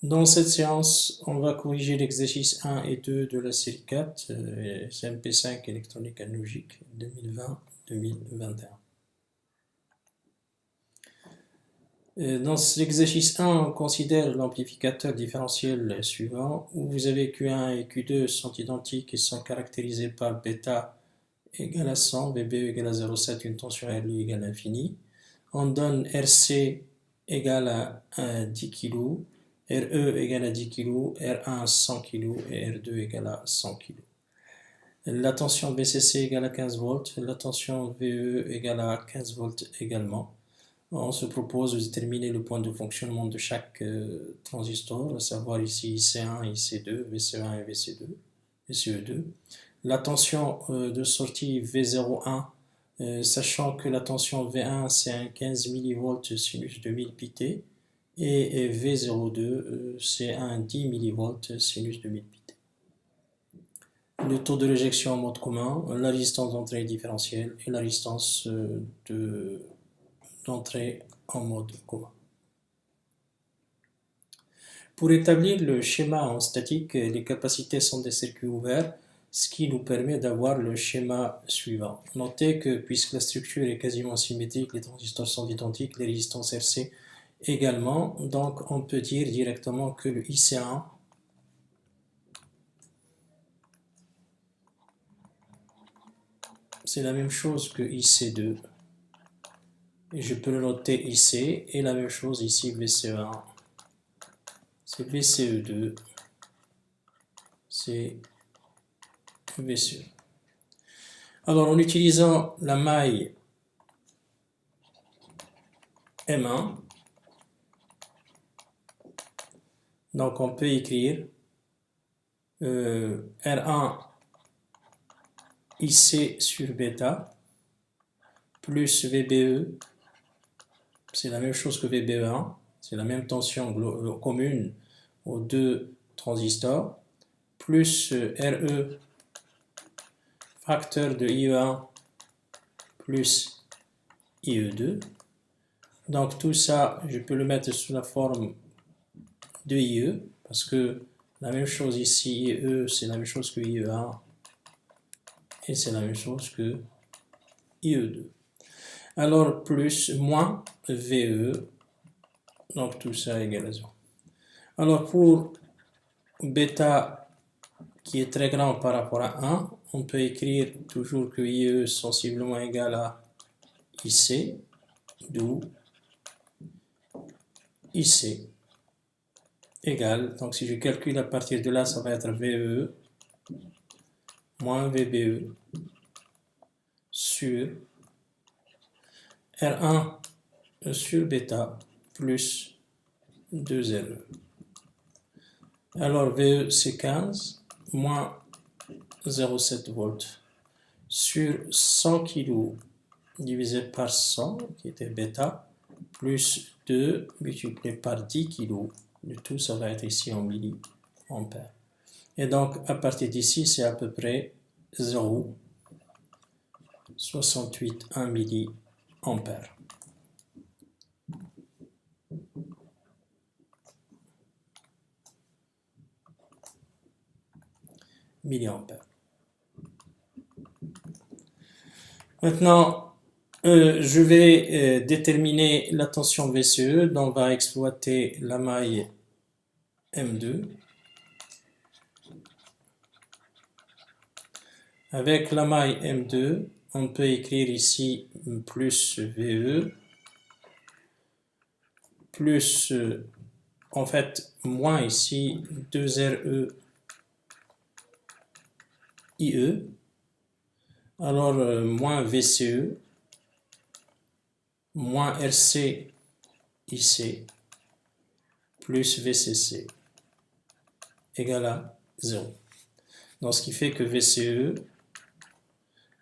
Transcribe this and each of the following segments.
Dans cette séance, on va corriger l'exercice 1 et 2 de la série 4, CMP5 électronique et logique 2020-2021. Dans l'exercice 1, on considère l'amplificateur différentiel suivant, où vous avez Q1 et Q2 sont identiques et sont caractérisés par bêta égale à 100, VBE égale à 0,7, une tension RLU égale à l'infini. On donne RC égale à 10 kg, RE égale à 10 kg, R1 100 kg et R2 égale à 100 kg. La tension VCC égale à 15 volts, la tension VE égale à 15 volts également. On se propose de déterminer le point de fonctionnement de chaque transistor, à savoir ici IC1, IC2, VCE1 et VCE2. La tension de sortie V01, sachant que la tension V1 c'est un 15 mV sinus de 1000 pt et V02 c'est un 10 mV sinus de 1000 pt. Le taux de réjection en mode commun, la résistance d'entrée différentielle et la résistance d'entrée en mode commun. Pour établir le schéma en statique, les capacités sont des circuits ouverts, ce qui nous permet d'avoir le schéma suivant. Notez que puisque la structure est quasiment symétrique, les transistors sont identiques, les résistances RC également, donc on peut dire directement que le IC1 c'est la même chose que IC2, et je peux le noter IC, et la même chose ici VCE1, c'est VCE2, c'est VCE. Alors en utilisant la maille M1, donc on peut écrire R1 IC sur bêta plus VBE, c'est la même chose que VBE1, c'est la même tension commune aux deux transistors, plus RE facteur de IE1 plus IE2. Donc tout ça, je peux le mettre sous la forme de IE, parce que la même chose ici, IE, c'est la même chose que IE1, et c'est la même chose que IE2. Alors plus moins VE, donc tout ça égale à 0. Alors pour bêta qui est très grand par rapport à 1, on peut écrire toujours que IE sensiblement égal à IC, d'où IC égale, donc si je calcule à partir de là, ça va être VE moins VBE sur R1 sur bêta plus 2RE. Alors VE c'est 15 moins 0,7 volts sur 100 kg divisé par 100 qui était bêta plus 2 multiplié par 10 kg. Le tout ça va être ici en milliampères. Et donc à partir d'ici c'est à peu près 0,68 milliampères. Maintenant, je vais déterminer la tension VCE, donc on va exploiter la maille M2. Avec la maille M2, on peut écrire ici plus VE, plus, en fait, moins ici 2RE IE, alors moins VCE, moins RC IC, plus VCC, égale à 0. Donc ce qui fait que VCE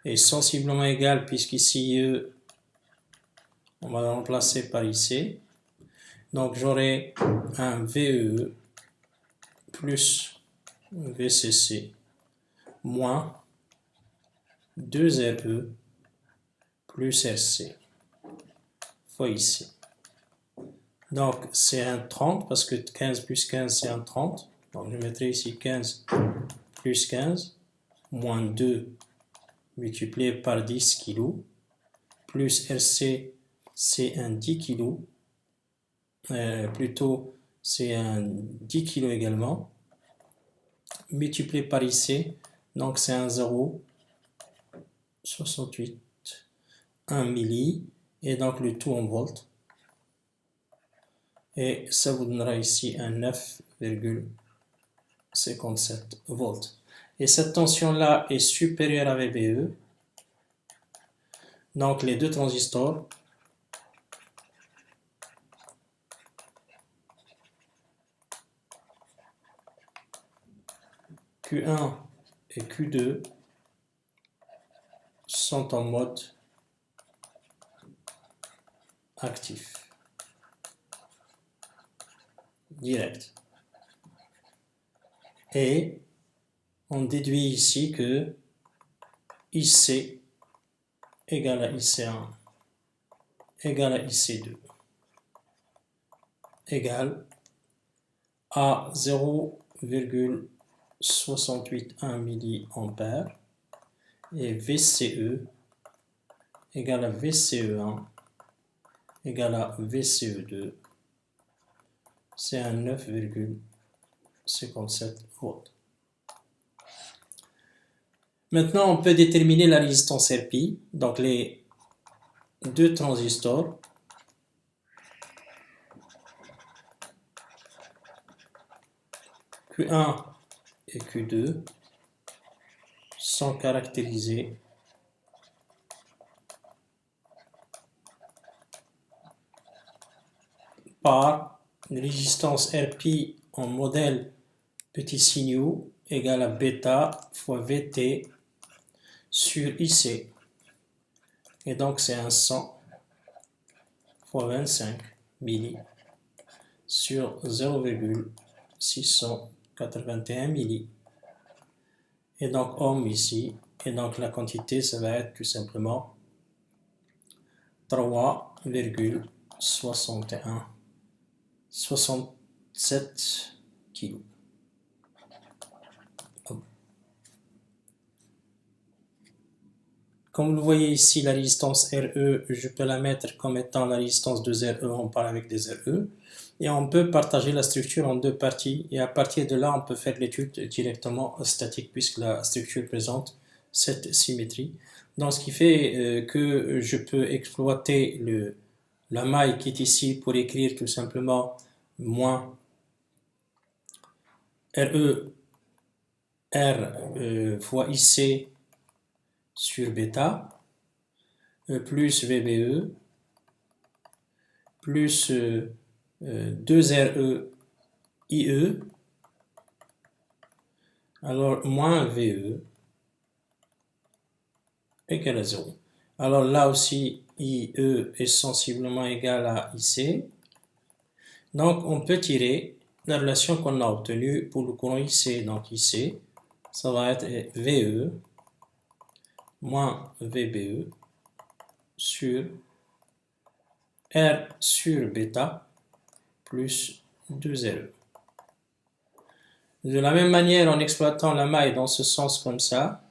est sensiblement égal, puisqu'ici IE, on va le remplacer par IC. Donc j'aurai un VE plus VCC moins 2RE plus RC fois IC. Donc c'est un 30 parce que 15 plus 15 c'est un 30. Donc je mettrai ici 15 plus 15 moins 2 multiplié par 10 kg plus RC c'est un 10 kg. Plutôt c'est un 10 kg également. Multiplié par IC, donc c'est un 0,68 1 milli et donc le tout en volts. Et ça vous donnera ici un 9,57 volts. Et cette tension-là est supérieure à VBE. Donc les deux transistors Q1 et Q2 sont en mode actif, direct. Et on déduit ici que IC égale à IC1 égale à IC2 égale à 0,681 milliampères et VCE égale à VCE1 égale à VCE2, c'est un 9,57 volts. Maintenant, on peut déterminer la résistance RPI, donc les deux transistors Q1 et Q2 sont caractérisés par une résistance RP en modèle petit signe égale à bêta fois VT sur IC. Et donc c'est un 100 fois 25 milli sur 0,681 milli. Et donc ohm ici. Et donc la quantité, ça va être tout simplement 3,67 kg. Comme vous le voyez ici, la résistance RE, je peux la mettre comme étant la résistance de RE, on parle avec des RE. Et on peut partager la structure en deux parties. Et à partir de là, on peut faire l'étude directement statique puisque la structure présente cette symétrie. Donc ce qui fait que je peux exploiter la maille qui est ici pour écrire tout simplement moins RE R fois IC sur bêta plus VBE plus 2RE IE alors moins VE égale à 0. Alors là aussi IE est sensiblement égal à IC. Donc on peut tirer la relation qu'on a obtenue pour le courant IC. Donc IC, ça va être VE moins VBE sur R sur bêta plus 2RE. De la même manière, en exploitant la maille dans ce sens comme ça,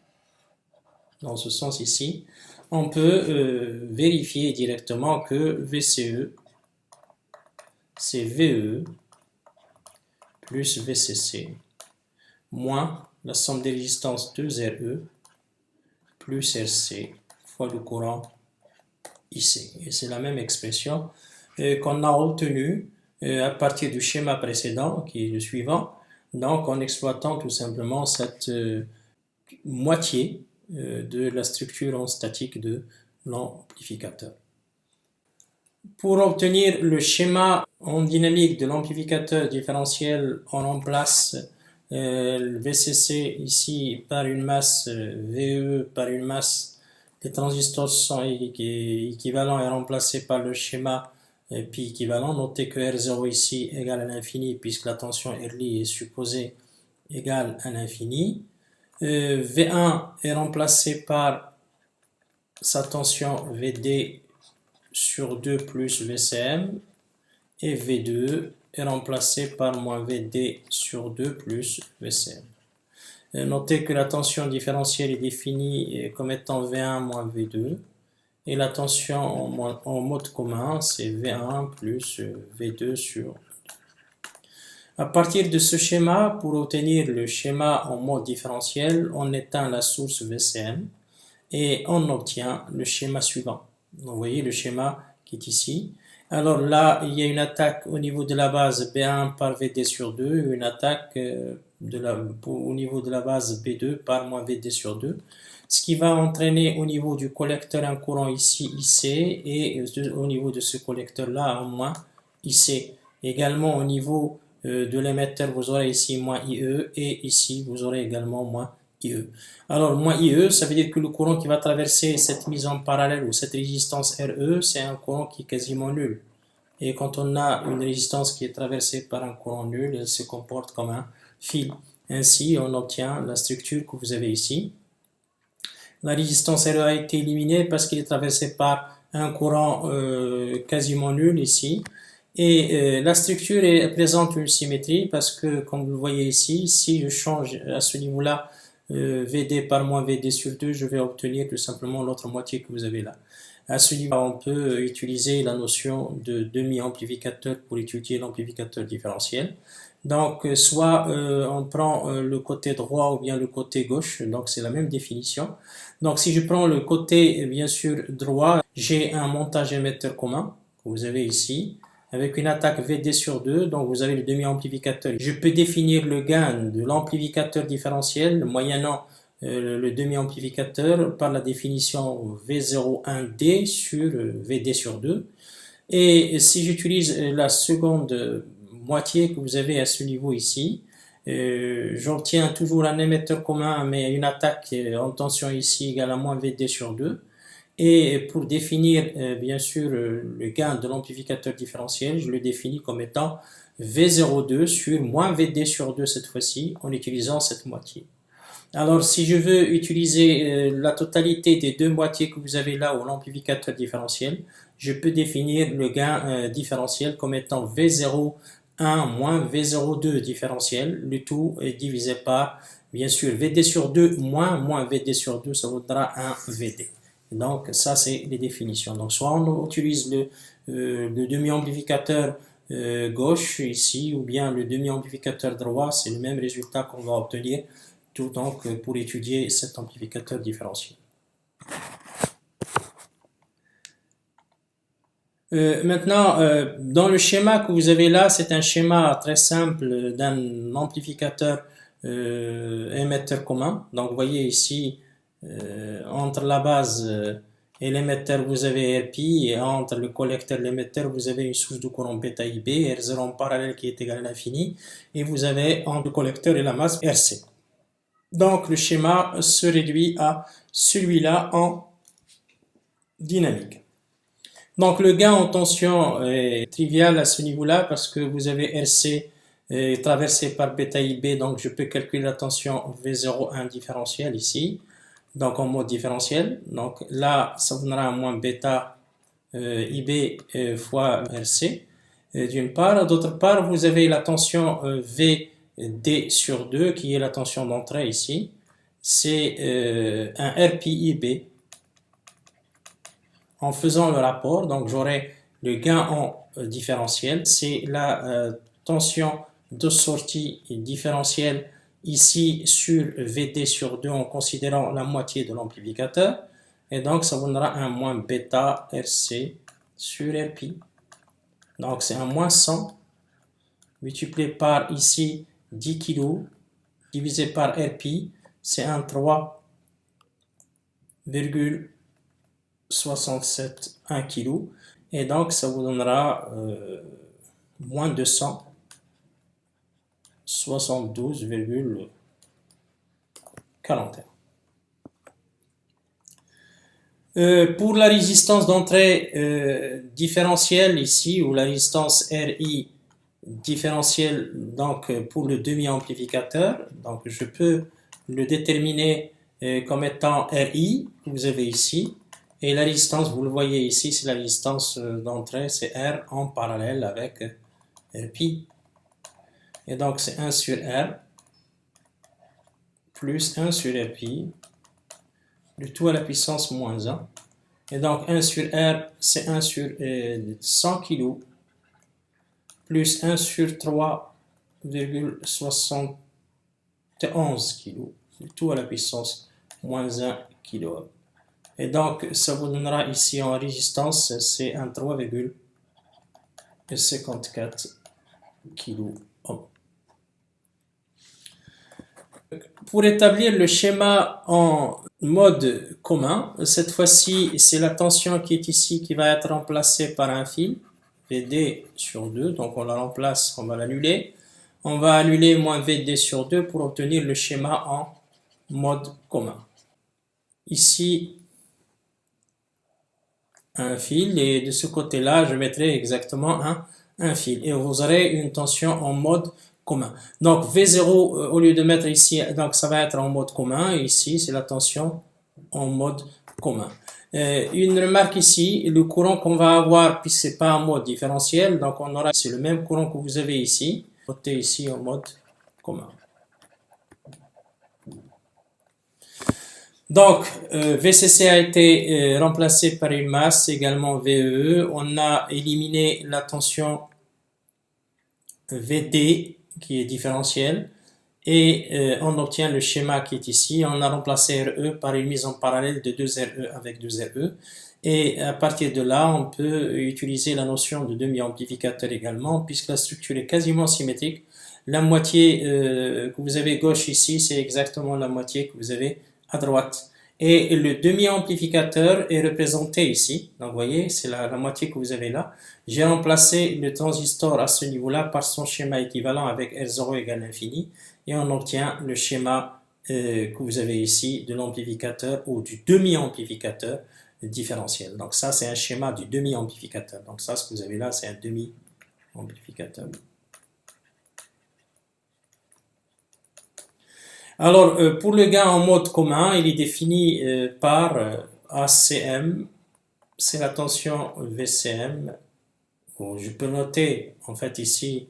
dans ce sens ici, on peut vérifier directement que VCE, c'est VE plus VCC moins la somme des résistances 2RE plus RC fois le courant IC. Et c'est la même expression qu'on a obtenue à partir du schéma précédent, qui est le suivant, donc en exploitant tout simplement cette moitié de la structure en statique de l'amplificateur. Pour obtenir le schéma en dynamique de l'amplificateur différentiel, on remplace le VCC ici par une masse VE par une masse. Les transistors sont équivalents et remplacés par le schéma pi équivalent. Notez que R0 ici égale à l'infini puisque la tension Rli est supposée égale à l'infini. V1 est remplacé par sa tension Vd sur 2 plus Vcm et V2 est remplacé par moins VD sur 2 plus VCM. Notez que la tension différentielle est définie comme étant V1 moins V2 et la tension en mode commun c'est V1 plus V2 sur 2. À partir de ce schéma, pour obtenir le schéma en mode différentiel, on éteint la source VCM et on obtient le schéma suivant. Vous voyez le schéma qui est ici. Alors là, il y a une attaque au niveau de la base B1 par VD sur 2, une attaque au niveau de la base B2 par moins VD sur 2, ce qui va entraîner au niveau du collecteur un courant ici IC et au niveau de ce collecteur-là un moins IC. Également au niveau de l'émetteur, vous aurez ici moins IE et ici vous aurez également moins IE. Alors moins IE, ça veut dire que le courant qui va traverser cette mise en parallèle ou cette résistance RE, c'est un courant qui est quasiment nul. Et quand on a une résistance qui est traversée par un courant nul, elle se comporte comme un fil. Ainsi, on obtient la structure que vous avez ici. La résistance RE a été éliminée parce qu'elle est traversée par un courant quasiment nul ici. Et la structure présente une symétrie parce que, comme vous le voyez ici, si je change à ce niveau-là VD par moins VD sur 2, je vais obtenir tout simplement l'autre moitié que vous avez là. À ce niveau, on peut utiliser la notion de demi-amplificateur pour étudier l'amplificateur différentiel. Donc, soit on prend le côté droit ou bien le côté gauche, donc c'est la même définition. Donc, si je prends le côté, bien sûr, droit, j'ai un montage émetteur commun que vous avez ici, avec une attaque VD sur 2, donc vous avez le demi-amplificateur. Je peux définir le gain de l'amplificateur différentiel moyennant le demi-amplificateur par la définition V01D sur VD sur 2. Et si j'utilise la seconde moitié que vous avez à ce niveau ici, j'obtiens toujours un émetteur commun mais une attaque en tension ici égale à moins VD sur 2. Et pour définir bien sûr le gain de l'amplificateur différentiel, je le définis comme étant V02 sur moins VD sur 2 cette fois-ci en utilisant cette moitié. Alors si je veux utiliser la totalité des deux moitiés que vous avez là ou l'amplificateur différentiel, je peux définir le gain différentiel comme étant V01 moins V02 différentiel, le tout est divisé par bien sûr VD sur 2 moins VD sur 2, ça vaudra un VD. Donc ça c'est les définitions. Donc soit on utilise le demi-amplificateur gauche ici ou bien le demi-amplificateur droit, c'est le même résultat qu'on va obtenir tout donc pour étudier cet amplificateur différentiel. Maintenant, dans le schéma que vous avez là, c'est un schéma très simple d'un amplificateur émetteur commun. Donc vous voyez ici entre la base et l'émetteur vous avez RP et entre le collecteur et l'émetteur vous avez une source de courant bêta IB, R0 en parallèle qui est égal à l'infini et vous avez entre le collecteur et la masse RC. Donc le schéma se réduit à celui-là en dynamique. Donc le gain en tension est trivial à ce niveau-là parce que vous avez RC traversé par bêta IB, donc je peux calculer la tension V01 différentielle ici. Donc en mode différentiel, donc là ça donnera un moins bêta IB fois RC d'une part, d'autre part vous avez la tension VD sur 2 qui est la tension d'entrée ici, c'est un RPIB. En faisant le rapport, donc j'aurai le gain en différentiel, c'est la tension de sortie différentielle ici sur VD sur 2 en considérant la moitié de l'amplificateur et donc ça donnera un moins bêta RC sur RP. Donc c'est un moins 100 multiplié par ici 10 kg divisé par RP, c'est un 3,67 1 kg et donc ça vous donnera moins 272,41. Pour la résistance d'entrée différentielle ici, ou la résistance RI différentielle donc pour le demi-amplificateur, donc je peux le déterminer comme étant RI, que vous avez ici, Et la résistance, vous le voyez ici, c'est la résistance d'entrée, c'est R en parallèle avec Rpi. Et donc c'est 1 sur R plus 1 sur Rpi, le tout à la puissance moins 1. Et donc 1 sur R, c'est 1 sur 100 kg, plus 1 sur 3,71 kg, le tout à la puissance moins 1 kg. Et donc ça vous donnera ici en résistance, c'est un 3,54 kg. Pour établir le schéma en mode commun, cette fois-ci, c'est la tension qui est ici qui va être remplacée par un fil, VD sur 2, donc on la remplace, on va l'annuler. On va annuler moins VD sur 2 pour obtenir le schéma en mode commun. Ici, un fil, et de ce côté-là, je mettrai exactement un fil. Et vous aurez une tension en mode commun. Donc V0, au lieu de mettre ici, donc ça va être en mode commun. Et ici, c'est la tension en mode commun. Une remarque ici, le courant qu'on va avoir, puisque c'est pas en mode différentiel, donc on aura, c'est le même courant que vous avez ici, côté ici en mode commun. Donc, VCC a été remplacé par une masse, également VEE. On a éliminé la tension VD, qui est différentielle, et on obtient le schéma qui est ici. On a remplacé RE par une mise en parallèle de 2RE avec 2RE. Et à partir de là, on peut utiliser la notion de demi-amplificateur également, puisque la structure est quasiment symétrique. La moitié que vous avez gauche ici, c'est exactement la moitié que vous avez à droite. Et le demi-amplificateur est représenté ici. Donc, vous voyez, c'est la moitié que vous avez là. J'ai remplacé le transistor à ce niveau-là par son schéma équivalent avec R0 égale infini. Et on obtient le schéma que vous avez ici de l'amplificateur ou du demi-amplificateur différentiel. Donc, ça, c'est un schéma du demi-amplificateur. Donc, ça, ce que vous avez là, c'est un demi-amplificateur. Alors, pour le gain en mode commun, il est défini par ACM, c'est la tension VCM. Bon, je peux noter en fait ici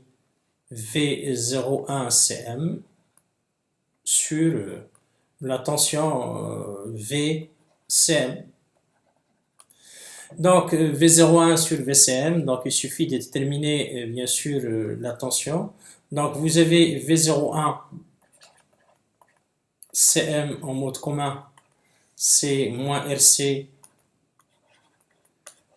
V01CM sur la tension VCM. Donc V01 sur VCM, donc il suffit de déterminer bien sûr la tension. Donc vous avez V01 CM en mode commun, c'est moins RC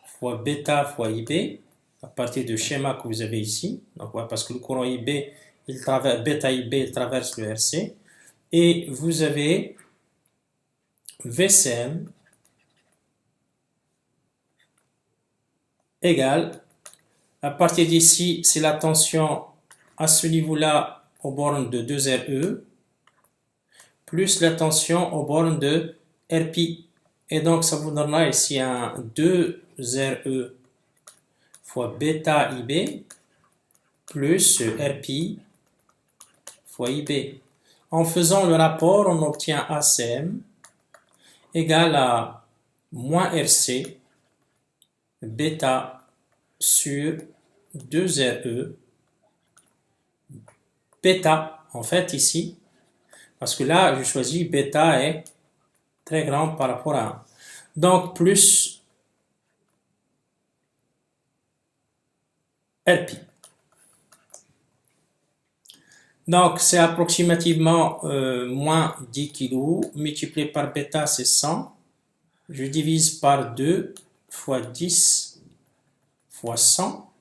fois bêta fois IB, à partir du schéma que vous avez ici. Donc, ouais, parce que le courant IB, bêta IB, il traverse le RC. Et vous avez VCM égale, à partir d'ici, c'est la tension à ce niveau-là aux bornes de 2RE, plus la tension aux bornes de RPI. Et donc, ça vous donnera ici un 2RE fois bêta IB plus RPI fois IB. En faisant le rapport, on obtient ACM égale à moins RC bêta sur 2RE bêta, en fait ici, parce que là, je choisis bêta est très grand par rapport à 1. Donc, plus RPI. Donc, c'est approximativement moins 10 kg, multiplié par bêta, c'est 100. Je divise par 2 fois 10 fois 100,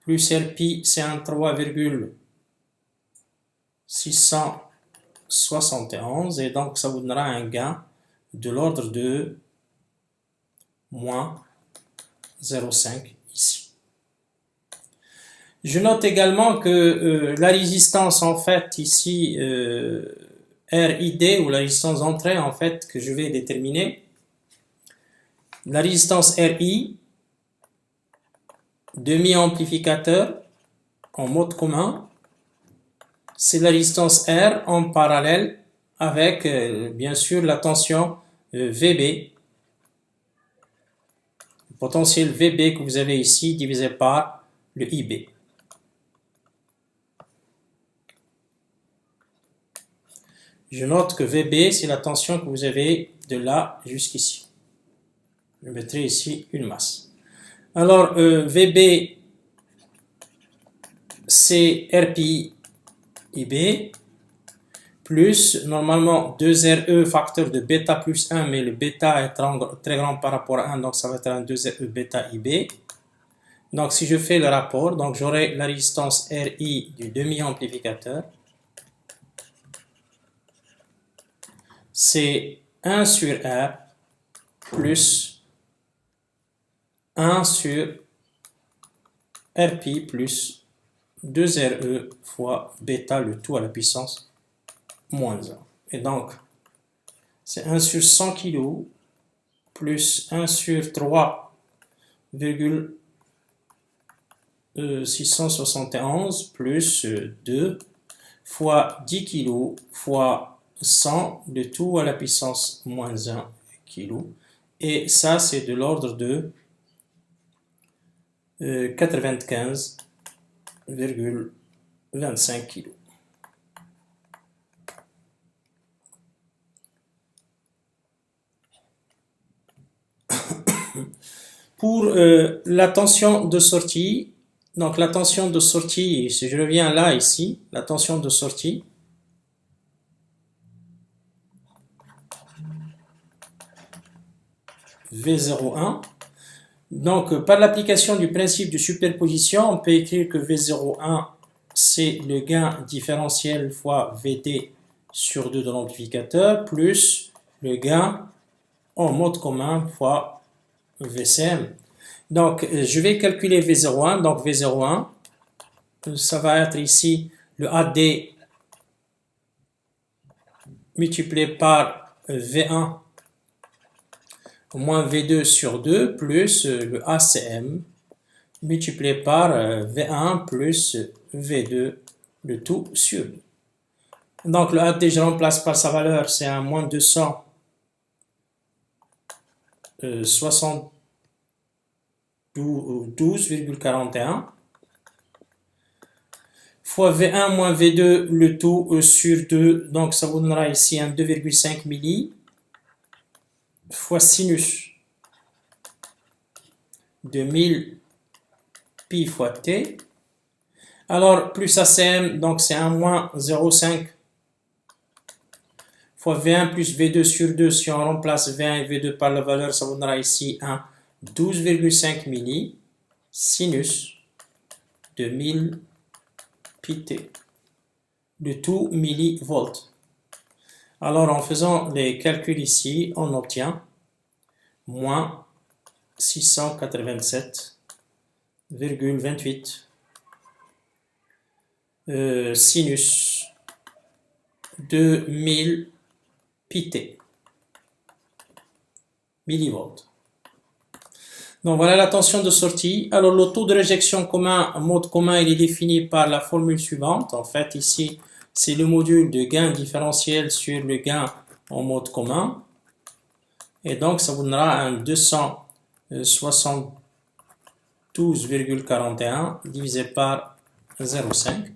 plus RPI, c'est un 3,671, et donc ça vous donnera un gain de l'ordre de moins 0,5 ici. Je note également que la résistance, en fait, ici, RID, ou la résistance d'entrée, en fait, que je vais déterminer, la résistance RI, demi-amplificateur, en mode commun, c'est la résistance R en parallèle avec, bien sûr, la tension VB. potentiel VB que vous avez ici divisé par le IB. Je note que VB, c'est la tension que vous avez de là jusqu'ici. Je mettrai ici une masse. Alors, VB, c'est RPI IB, plus, normalement, 2RE facteur de bêta plus 1, mais le bêta est très grand par rapport à 1, donc ça va être un 2RE bêta IB. Donc, si je fais le rapport, donc j'aurai la résistance RI du demi-amplificateur. C'est 1 sur R plus 1 sur RPI plus 2RE fois bêta, le tout à la puissance moins 1. Et donc, c'est 1 sur 100 kg plus 1 sur 3,671 plus 2 fois 10 kg fois 100, le tout à la puissance moins 1 kg. Et ça, c'est de l'ordre de 95,25 kg. Pour la tension de sortie, donc la tension de sortie, si je reviens là, ici, la tension de sortie, V01. Donc, par l'application du principe de superposition, on peut écrire que V01, c'est le gain différentiel fois VD sur 2 de l'amplificateur, plus le gain en mode commun fois VCM. Donc, je vais calculer V01. Donc, V01, ça va être ici le AD multiplié par V1 moins V2 sur 2 plus le ACM multiplié par V1 plus V2, le tout sur 2. Donc le AD, je remplace par sa valeur, c'est un moins 272,41 fois V1 moins V2, le tout sur 2, donc ça vous donnera ici un 2,5 milli fois sinus de 1000 pi fois t. Alors, plus ACM, donc c'est un moins 0,5 fois V1 plus V2 sur 2. Si on remplace V1 et V2 par la valeur, ça vous donnera ici un 12,5 milli sinus de 1000 pi t. Le tout millivolts. Alors, en faisant les calculs ici, on obtient moins 687,28 sinus de 1000 pi t, millivolts. Donc voilà la tension de sortie. Alors le taux de réjection commun, mode commun, il est défini par la formule suivante. En fait, ici, c'est le module de gain différentiel sur le gain en mode commun. Et donc, ça vous donnera un 272,41 divisé par 0,5.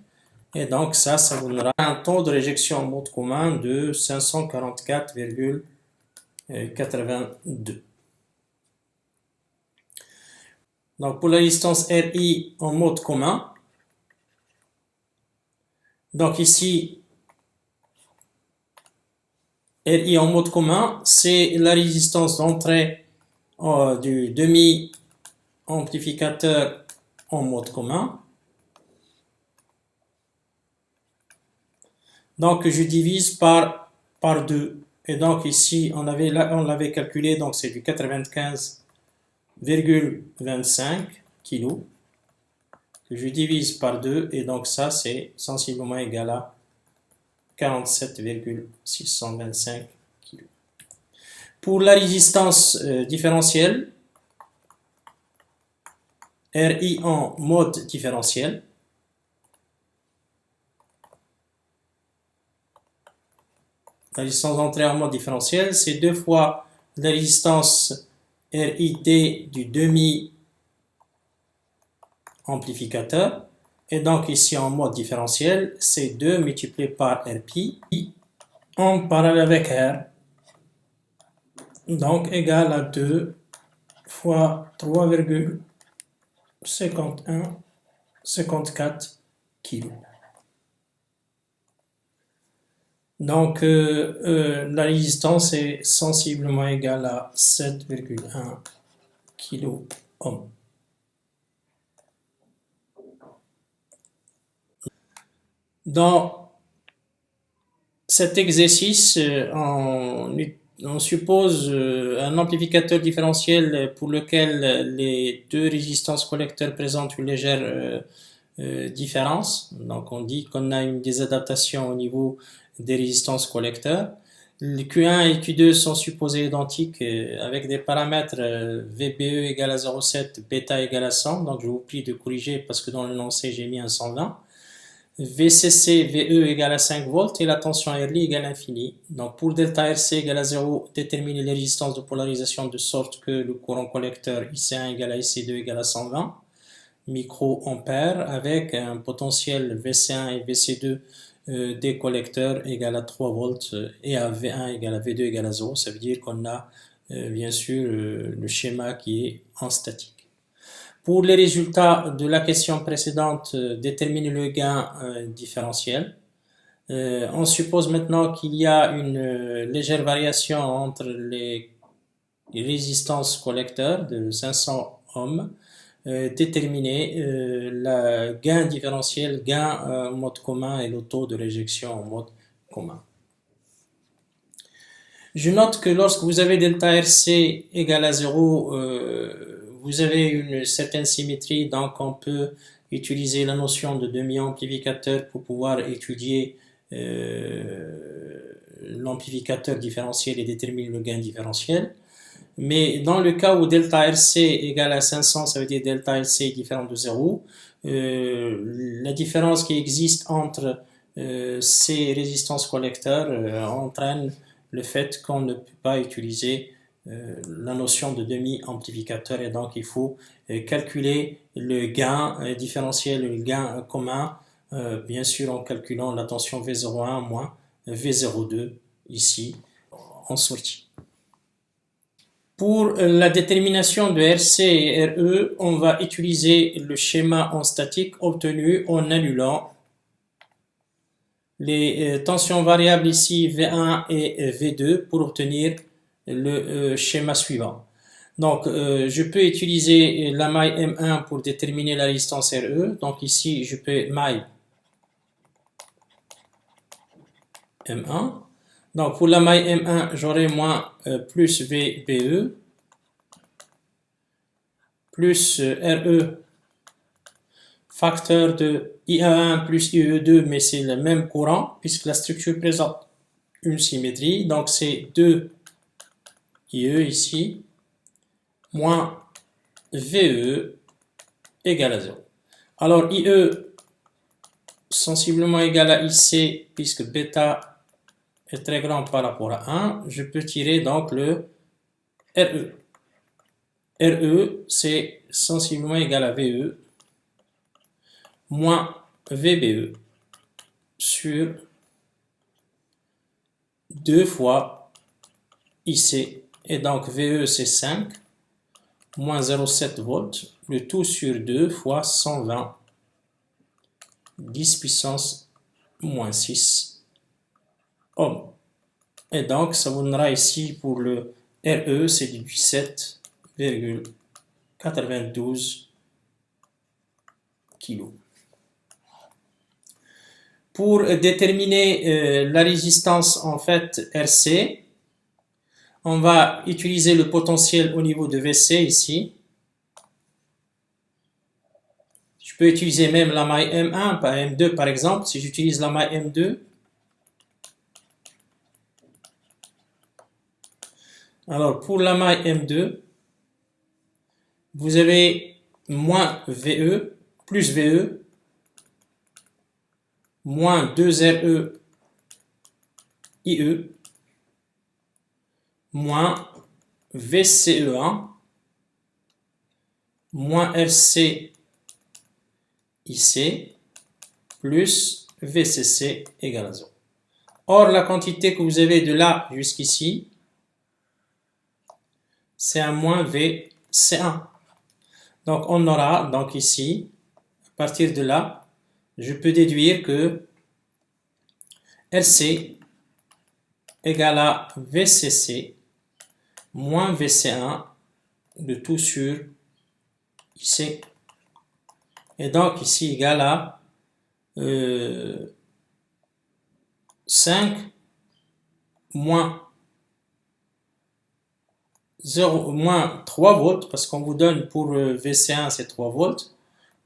Et donc, ça vous donnera un taux de réjection en mode commun de 544,82. Donc, pour la résistance RI en mode commun, donc ici, RI en mode commun, c'est la résistance d'entrée du demi-amplificateur en mode commun. Donc, je divise par 2. Et donc, ici, on l'avait calculé, donc c'est du 95,25 kg que je divise par 2. Et donc, ça, c'est sensiblement égal à 47,625 kg. Pour la résistance différentielle, RI en mode différentiel, la résistance d'entrée en mode différentiel, c'est 2 fois la résistance RIT du demi-amplificateur. Et donc ici en mode différentiel, c'est 2 multiplié par RP en parallèle avec R. Donc égal à 2 fois 3,54 kg. Donc la résistance est sensiblement égale à 7,1 kilo ohm. Dans cet exercice, on suppose un amplificateur différentiel pour lequel les deux résistances collecteurs présentent une légère différence. Donc on dit qu'on a une désadaptation au niveau des résistances collecteurs. Les Q1 et Q2 sont supposés identiques avec des paramètres VBE égale à 0,7, bêta égale à 100. Donc je vous prie de corriger parce que dans l'énoncé j'ai mis un 120. VCC, VE égale à 5 volts et la tension RI égale à l'infini. Donc pour delta RC égale à 0, déterminez les résistances de polarisation de sorte que le courant collecteur IC1 égale à IC2 égale à 120 microampères avec un potentiel VC1 et VC2 des collecteurs égale à 3 volts et à V1 égale à V2 égale à 0. Ça veut dire qu'on a bien sûr le schéma qui est en statique. Pour les résultats de la question précédente, déterminer le gain différentiel. On suppose maintenant qu'il y a une légère variation entre les résistances collecteurs de 500 ohms. Déterminer le gain différentiel, gain en mode commun et le taux de réjection en mode commun. Je note que lorsque vous avez delta RC égale à 0, vous avez une certaine symétrie, donc on peut utiliser la notion de demi-amplificateur pour pouvoir étudier l'amplificateur différentiel et déterminer le gain différentiel. Mais dans le cas où delta RC égale à 500, ça veut dire delta RC est différent de 0. La différence qui existe entre ces résistances collecteurs entraîne le fait qu'on ne peut pas utiliser la notion de demi-amplificateur et donc il faut calculer le gain différentiel et le gain commun, bien sûr en calculant la tension V01 moins V02 ici en sortie. Pour la détermination de RC et RE, on va utiliser le schéma en statique obtenu en annulant les tensions variables ici V1 et V2 pour obtenir le schéma suivant. Donc je peux utiliser la maille M1 pour déterminer la résistance RE. Donc ici je peux maille M1. Donc pour la maille M1 j'aurai moins plus VBE plus RE facteur de IE1 plus IE2, mais c'est le même courant puisque la structure présente une symétrie. Donc c'est 2 IE ici moins VE égale à 0. Alors IE sensiblement égal à IC puisque bêta est très grand par rapport à 1. Je peux tirer donc le RE. RE c'est sensiblement égal à VE moins VBE sur 2 fois IC. Et donc VE c'est 5 moins 0,7 volts, le tout sur 2 fois 120 10 puissance moins 6 ohms. Et donc ça vous donnera ici pour le RE c'est 17,92 kg. Pour déterminer la résistance en fait RC, on va utiliser le potentiel au niveau de VC ici. Je peux utiliser même la maille M1 par M2 par exemple. Si j'utilise la maille M2, alors pour la maille M2, vous avez moins VE plus VE moins 2RE IE moins VCE1 moins RC IC plus VCC égale à 0. Or, la quantité que vous avez de là jusqu'ici, c'est un moins VC1. Donc, on aura, donc ici, à partir de là, je peux déduire que RC égale à VCC moins VC1 de tout sur IC. Et donc, ici, égale à 5 moins 3 volts, parce qu'on vous donne pour VC1, c'est 3 volts,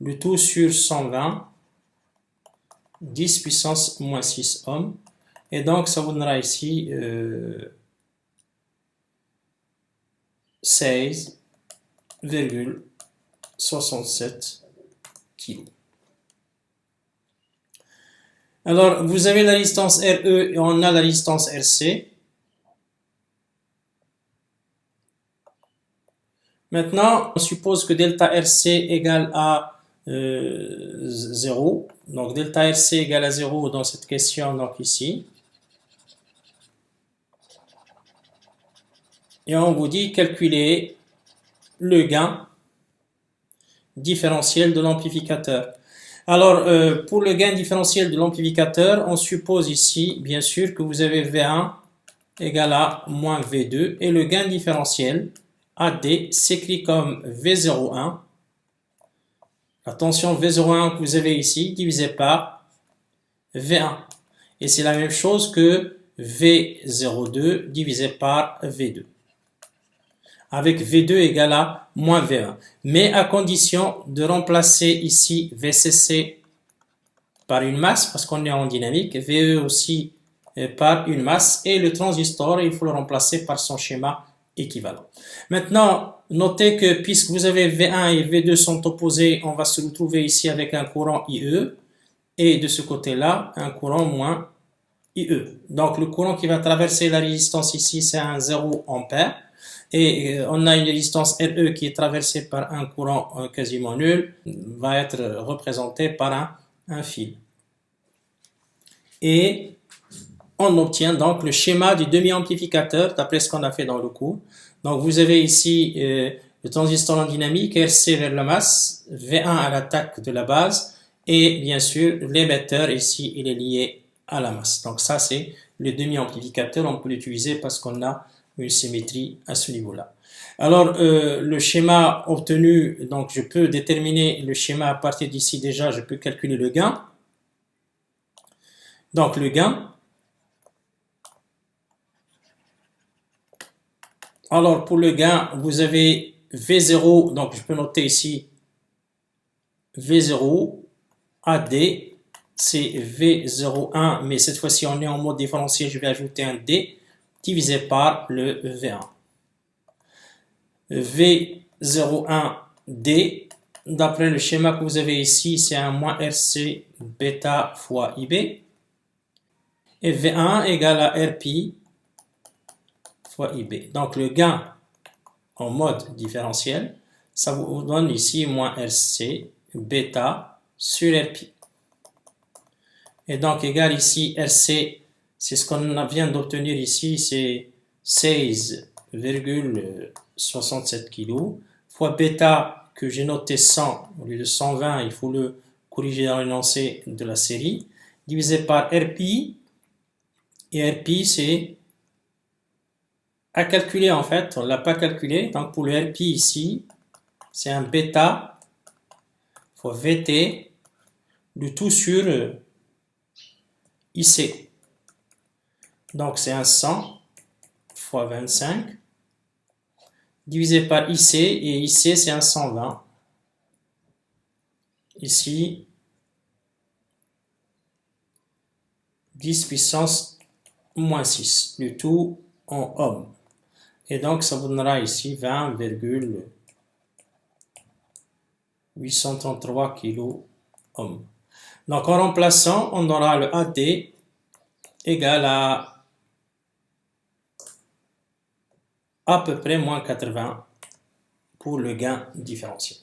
le tout sur 120, 10 puissance moins 6 ohms. Et donc, ça vous donnera ici 16,67 kg. Alors, vous avez la résistance RE et on a la résistance RC. Maintenant, on suppose que delta RC égale à 0. Donc, delta RC égale à 0 dans cette question, donc ici. Et on vous dit calculer le gain différentiel de l'amplificateur. Alors, pour le gain différentiel de l'amplificateur, on suppose ici, bien sûr, que vous avez V1 égale à moins V2 et le gain différentiel AD s'écrit comme V01. Attention, V01 que vous avez ici divisé par V1. Et c'est la même chose que V02 divisé par V2. Avec V2 égale à moins V1. Mais à condition de remplacer ici VCC par une masse, parce qu'on est en dynamique, VE aussi par une masse, et le transistor, il faut le remplacer par son schéma équivalent. Maintenant, notez que puisque vous avez V1 et V2 sont opposés, on va se retrouver ici avec un courant IE, et de ce côté-là, un courant moins IE. Donc, le courant qui va traverser la résistance ici, c'est un 0 ampère. Et on a une résistance RE qui est traversée par un courant quasiment nul, va être représenté par un fil. Et on obtient donc le schéma du demi-amplificateur d'après ce qu'on a fait dans le cours. Donc vous avez ici le transistor en dynamique, RC vers la masse, V1 à l'attaque de la base, et bien sûr l'émetteur ici il est lié à la masse. Donc ça c'est le demi-amplificateur, on peut l'utiliser parce qu'on a une symétrie à ce niveau-là. Alors, le schéma obtenu, donc je peux déterminer le schéma à partir d'ici déjà, je peux calculer le gain. Donc, le gain. Alors, pour le gain, vous avez V0, donc je peux noter ici V0, AD, c'est V01, mais cette fois-ci on est en mode différentiel, je vais ajouter un D, divisé par le V1. V01D, d'après le schéma que vous avez ici, c'est un moins RC bêta fois IB. Et V1 égale à RP fois IB. Donc le gain en mode différentiel, ça vous donne ici moins RC bêta sur RP. Et donc égal ici RC, c'est ce qu'on vient d'obtenir ici, c'est 16,67 kg, fois bêta que j'ai noté 100 au lieu de 120, il faut le corriger dans l'énoncé de la série, divisé par RP, et RP c'est à calculer en fait, on ne l'a pas calculé, donc pour le RP ici, c'est un bêta fois VT, le tout sur IC. Donc c'est un 100 fois 25 divisé par IC, et IC c'est un 120. Ici, 10 puissance moins 6, le tout en ohms. Et donc ça vous donnera ici 20,833 kilo ohms. Donc en remplaçant, on aura le AD égal à peu près moins 80 pour le gain différentiel.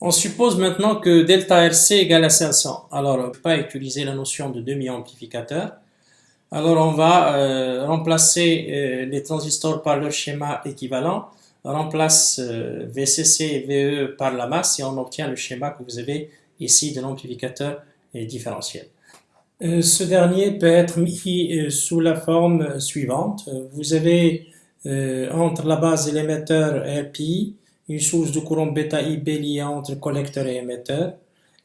On suppose maintenant que delta RC égale à 500. Alors, on va pas utiliser la notion de demi-amplificateur. Alors, on va remplacer les transistors par leur schéma équivalent. On remplace VCC et VE par la masse et on obtient le schéma que vous avez ici de l'amplificateur différentiel. Ce dernier peut être mis sous la forme suivante. Vous avez entre la base et l'émetteur RPI une source de courant bêta IB liée entre collecteur et émetteur.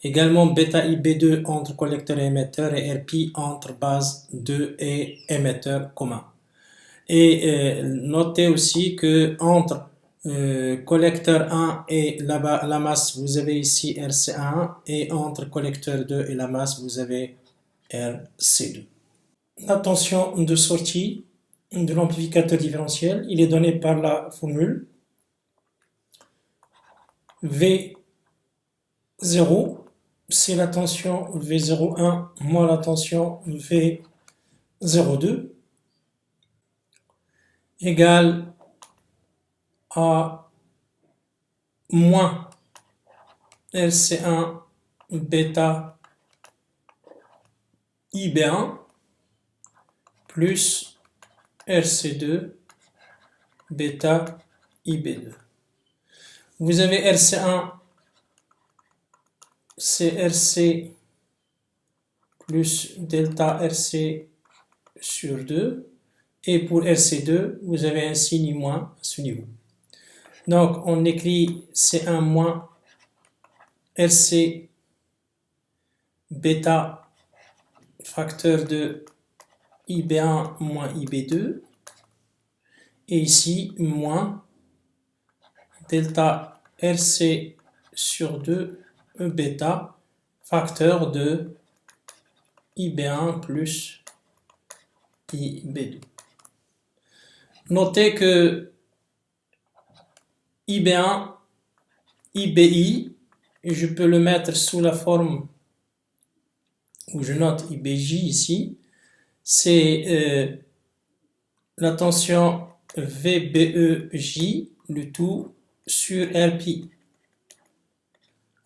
Également bêta IB2 entre collecteur et émetteur et RPI entre base 2 et émetteur commun. Et notez aussi que entre collecteur 1 et la masse, vous avez ici RC1 et entre collecteur 2 et la masse, vous avez RC2. La tension de sortie de l'amplificateur différentiel, il est donné par la formule V0, c'est la tension V01 moins la tension V02 égale à moins RC1 bêta IB1 plus RC2 bêta IB2. Vous avez RC1, c'est RC plus delta RC sur 2. Et pour RC2, vous avez un signe moins à ce niveau. Donc, on écrit C1 moins RC bêta facteur de IB1 moins IB2. Et ici, moins delta RC sur 2 E bêta facteur de IB1 plus IB2. Notez que IB1, IBI, et je peux le mettre sous la forme où je note IBJ ici, c'est la tension VBEJ, le tout sur RPI.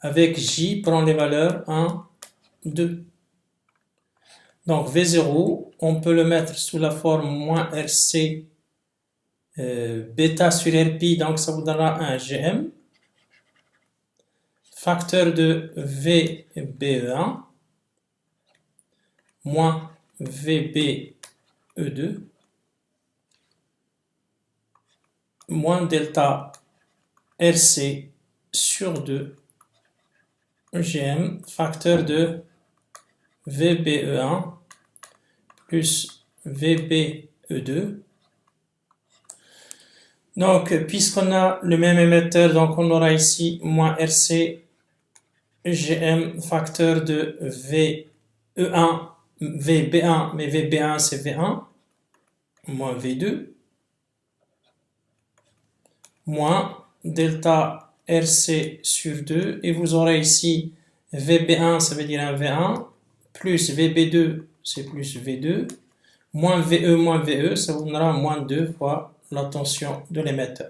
Avec J, prend les valeurs 1, 2. Donc V0, on peut le mettre sous la forme moins RC bêta sur RPI, donc ça vous donnera un GM. Facteur de VBE1 moins VBE2 moins delta RC sur 2 GM facteur de VBE1 plus VBE2. Donc, puisqu'on a le même émetteur, donc on aura ici moins RC GM facteur de VE1, VB1, mais VB1 c'est V1, moins V2, moins delta RC sur 2, et vous aurez ici VB1, ça veut dire un V1, plus VB2, c'est plus V2, moins VE, ça vous donnera moins 2 fois la tension de l'émetteur.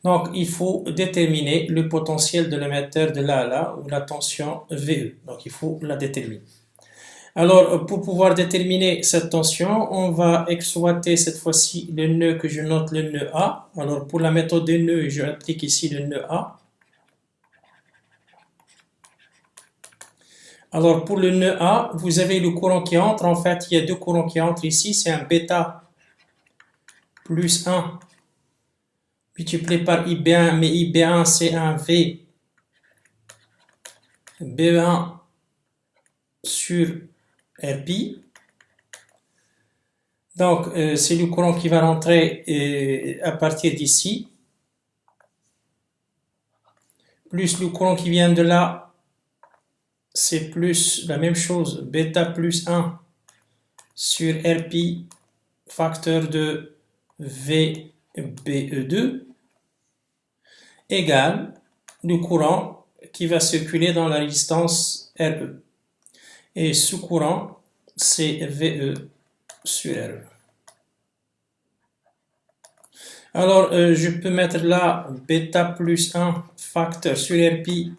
Donc, il faut déterminer le potentiel de l'émetteur de là à là, ou la tension VE. Donc, il faut la déterminer. Alors, pour pouvoir déterminer cette tension, on va exploiter cette fois-ci le nœud que je note, le nœud A. Alors, pour la méthode des nœuds, je applique ici le nœud A. Alors, pour le nœud A, vous avez le courant qui entre. En fait, il y a deux courants qui entrent ici. C'est un bêta plus 1 multiplié par IB1, mais IB1 c'est un V B1 sur RPI. Donc, c'est le courant qui va rentrer à partir d'ici, plus le courant qui vient de là, c'est plus la même chose, bêta plus 1 sur RPI, facteur de VBE2, égale le courant qui va circuler dans la résistance RE. Et ce courant, c'est VE sur RE. Alors, je peux mettre là bêta plus 1 facteur sur RPI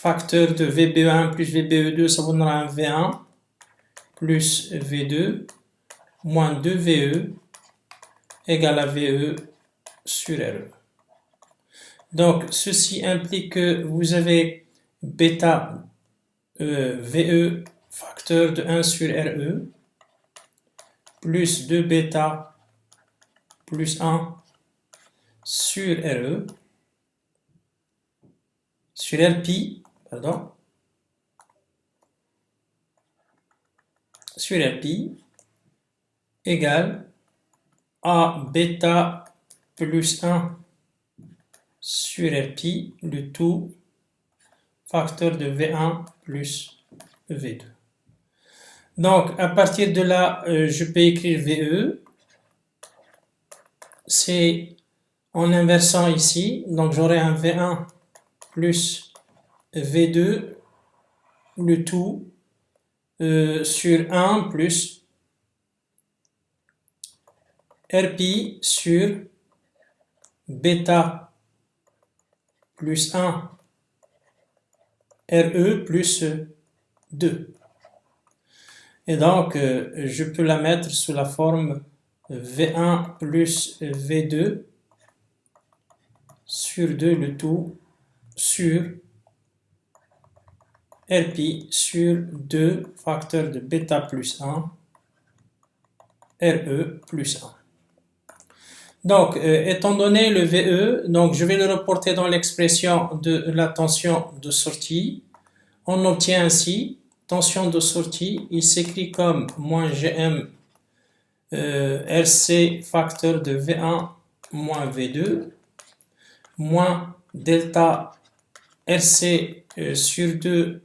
facteur de VBE1 plus VBE2, ça vous donnera un V1 plus V2 moins 2VE égale à VE sur RE. Donc, ceci implique que vous avez bêta VE facteur de 1 sur RE plus 2 bêta plus 1 sur RE sur RPi, pardon, sur RPi égale à bêta plus 1 sur RPi, le tout facteur de V1 plus V2. Donc, à partir de là, je peux écrire VE. C'est en inversant ici. Donc, j'aurai un V1 plus V2, le tout sur 1 plus RPi sur bêta plus 1 RE plus 2. Et donc, je peux la mettre sous la forme V1 plus V2 sur 2 le tout sur RPi sur 2 facteur de bêta plus 1 RE plus 1. Donc, étant donné le VE, donc je vais le reporter dans l'expression de la tension de sortie. On obtient ainsi tension de sortie, il s'écrit comme moins Gm RC facteur de V1 moins V2 moins delta RC sur 2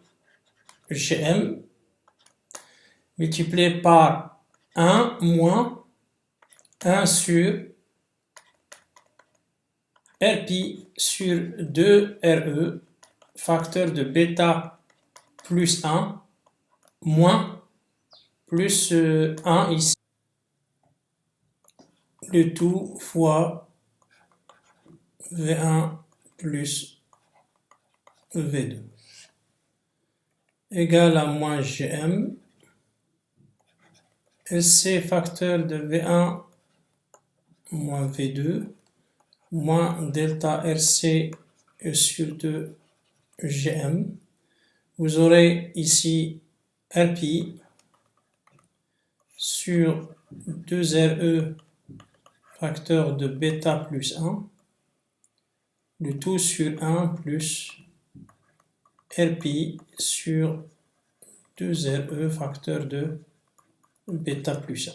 Gm multiplié par 1 moins 1 sur RPi sur 2 RE facteur de bêta plus 1 moins plus 1 ici, le tout fois V1 plus V2 égale à moins Gm SC facteur de V1 moins V2 moins delta RC sur 2 Gm. Vous aurez ici RPi sur 2RE facteur de bêta plus 1, le tout sur 1 plus RPi sur 2RE facteur de bêta plus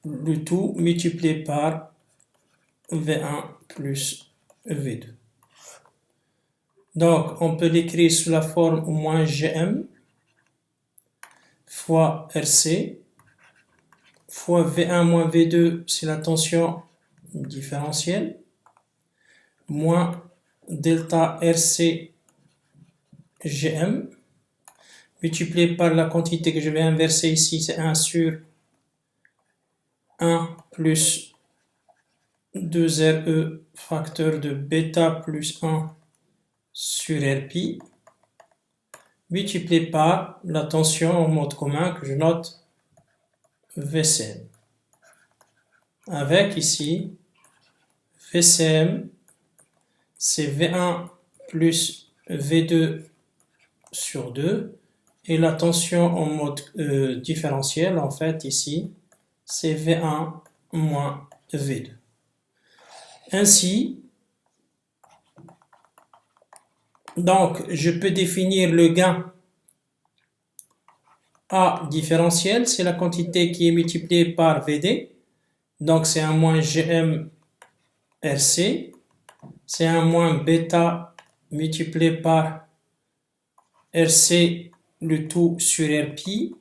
1. Le tout multiplié par V1 plus V2. Donc, on peut l'écrire sous la forme moins Gm fois RC fois V1 moins V2, c'est la tension différentielle, moins delta RC Gm, multiplié par la quantité que je vais inverser ici, c'est 1 sur 1 plus 2RE facteur de bêta plus 1 sur RPi, multiplié par la tension en mode commun que je note VCM. Avec ici, VCM, c'est V1 plus V2 sur 2, et la tension en mode différentiel, en fait, ici, c'est V1 moins V2. Ainsi, donc, je peux définir le gain A différentiel, c'est la quantité qui est multipliée par VD, donc c'est un moins Gm RC, c'est un moins bêta multiplié par RC, le tout sur RPi,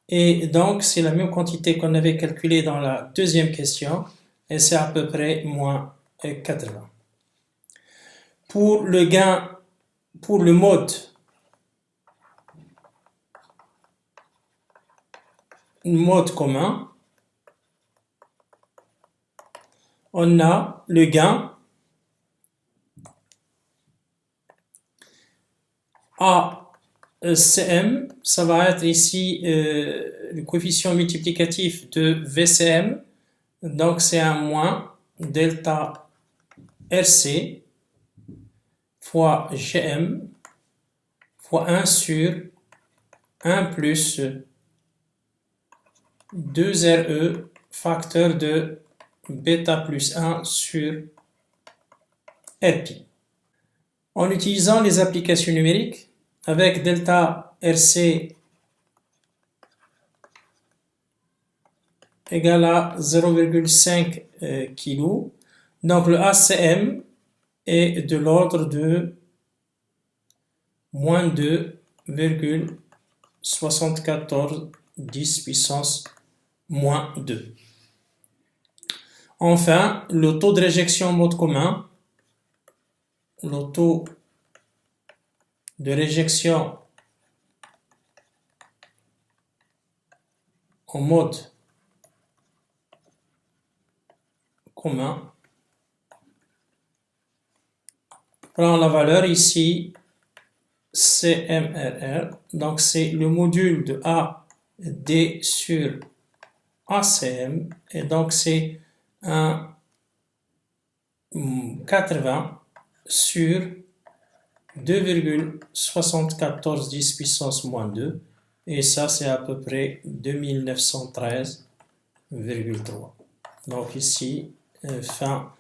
et donc c'est la même quantité qu'on avait calculée dans la deuxième question, et c'est à peu près moins 80. Pour le gain, pour le mode commun, on a le gain ACM, ça va être ici le coefficient multiplicatif de VCM, donc c'est un moins delta RC fois GM fois 1 sur 1 plus 2RE facteur de bêta plus 1 sur RP. En utilisant les applications numériques, avec delta RC égale à 0,5 kg, donc le ACM est de l'ordre de moins 2,74 10 puissance moins 2. Enfin, le taux de réjection en mode commun, le taux de réjection en mode commun, prend la valeur ici CMRR, donc c'est le module de AD sur ACM, et donc c'est un 80 sur 2,74 10 puissance moins 2, et ça c'est à peu près 2913,3. Donc ici, fin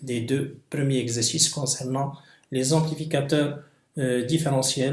des deux premiers exercices concernant les amplificateurs différentiels.